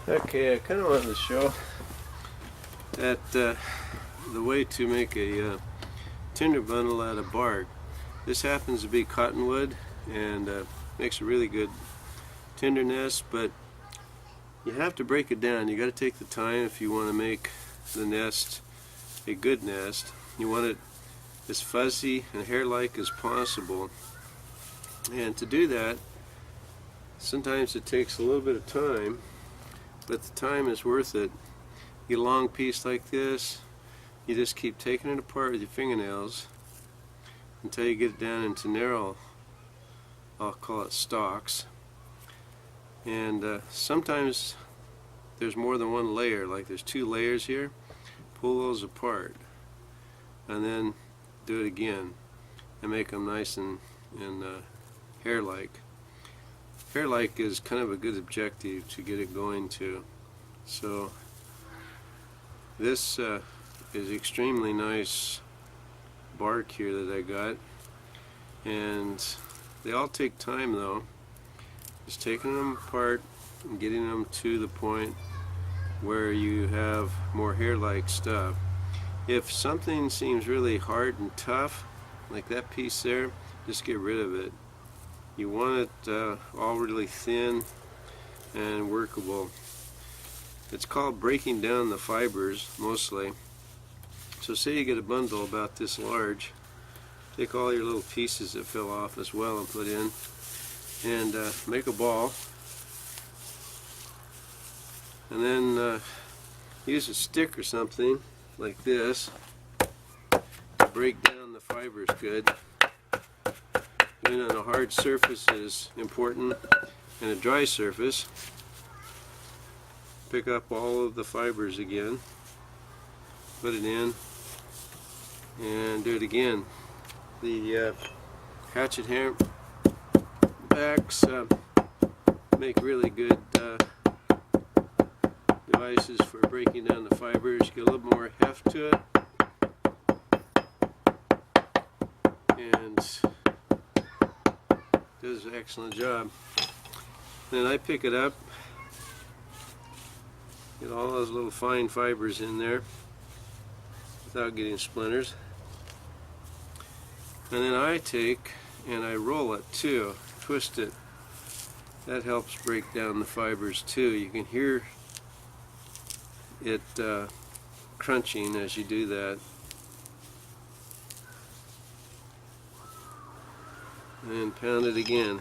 Okay, I kind of wanted to show that the way to make a tinder bundle out of bark. This happens to be cottonwood and makes a really good tinder nest, but you have to break it down. You got to take the time if you want to make the nest a good nest. You want it as fuzzy and hair-like as possible, and to do that sometimes it takes a little bit of time, but the time is worth it. You get a long piece like this, you just keep taking it apart with your fingernails until you get it down into narrow, I'll call it stalks. And sometimes there's more than one layer, like there's 2 layers here. Pull those apart and then do it again and make them nice and hair-like. Hair-like is kind of a good objective to get it going to. So this is extremely nice bark here that I got, and they all take time though. Just taking them apart and getting them to the point where you have more hair-like stuff. If something seems really hard and tough, like that piece there, just get rid of it. You want it all really thin and workable. It's called breaking down the fibers mostly. So say you get a bundle about this large, take all your little pieces that fell off as well and put in, and make a ball, and then use a stick or something like this to break down the fibers good. Doing it on a hard surface is important, and a dry surface. Pick up all of the fibers again, put it in, and do it again. The hatchet backs make really good devices for breaking down the fibers. Get a little more heft to it, and does an excellent job. Then I pick it up, get all those little fine fibers in there without getting splinters, and then I take and I roll it too, twist it. That helps break down the fibers too. You can hear it crunching as you do that. And pound it again.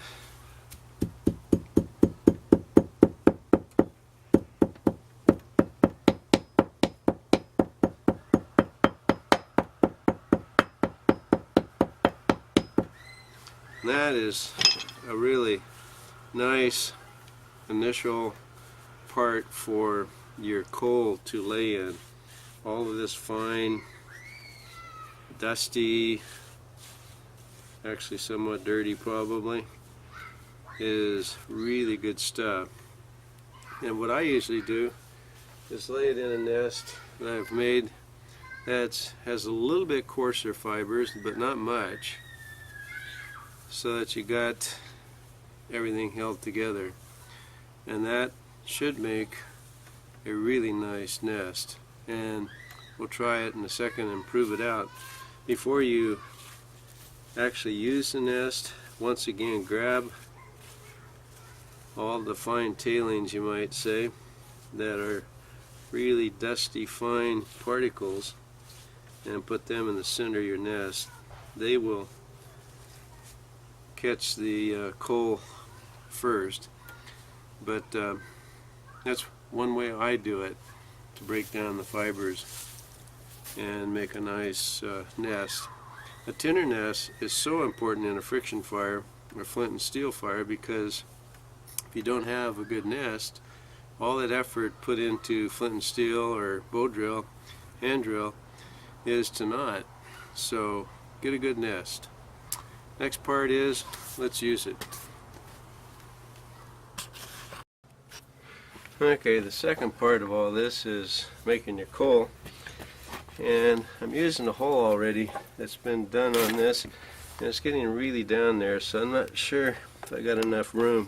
And that is a really nice initial part for your coal to lay in. All of this fine, dusty, actually somewhat dirty probably, is really good stuff. And what I usually do is lay it in a nest that I've made that has a little bit coarser fibers, but not much, so that you got everything held together. And that should make a really nice nest. And we'll try it in a second and prove it out. Before you actually use the nest, once again grab all the fine tailings, you might say, that are really dusty fine particles, and put them in the center of your nest. They will catch the coal first, but that's one way I do it to break down the fibers and make a nice nest. A tinder nest is so important in a friction fire or flint and steel fire, because if you don't have a good nest, all that effort put into flint and steel or bowdrill, hand drill, is to naught. So get a good nest. Next part is, let's use it. Okay, the second part of all this is making your coal. And I'm using a hole already that's been done on this, and it's getting really down there, so I'm not sure if I got enough room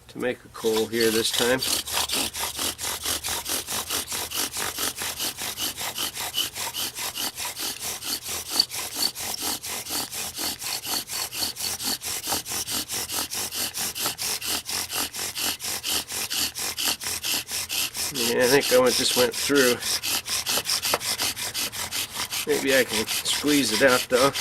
to make a coal here this time. Yeah, I think just went through. Maybe I can squeeze it out though.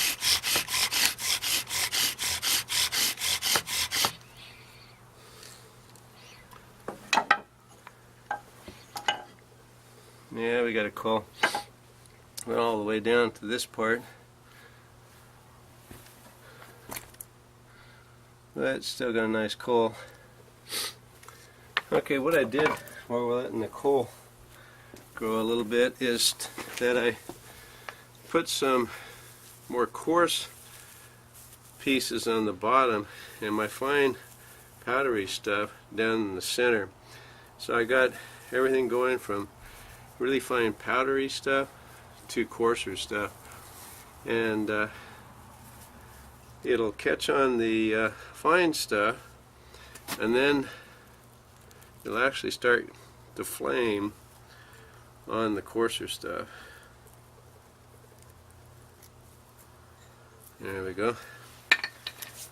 Yeah, we got a coal. Went all the way down to this part. But it's still got a nice coal. Okay, what I did while we're letting the coal grow a little bit is that I put some more coarse pieces on the bottom and my fine powdery stuff down in the center. So I got everything going from really fine powdery stuff to coarser stuff, and it'll catch on the fine stuff, and then it'll actually start to flame on the coarser stuff. There we go.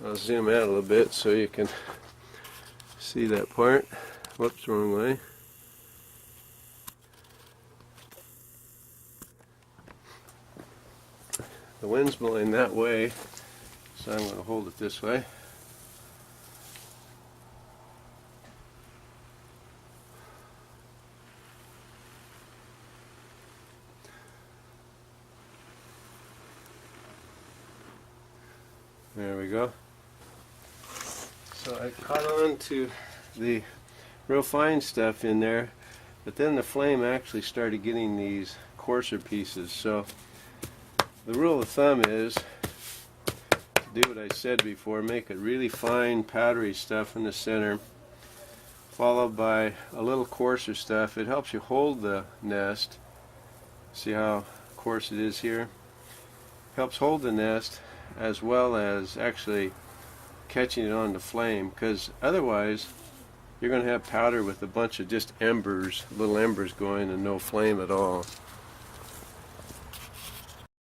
I'll zoom out a little bit so you can see that part. Whoops, wrong way. The wind's blowing that way, so I'm going to hold it this way. There we go. So I caught on to the real fine stuff in there, but then the flame actually started getting these coarser pieces. So the rule of thumb is to do what I said before, make it really fine powdery stuff in the center, followed by a little coarser stuff. It helps you hold the nest. See how coarse it is here? Helps hold the nest as well as actually catching it on the flame, because otherwise you're going to have powder with a bunch of just embers, little embers going, and no flame at all.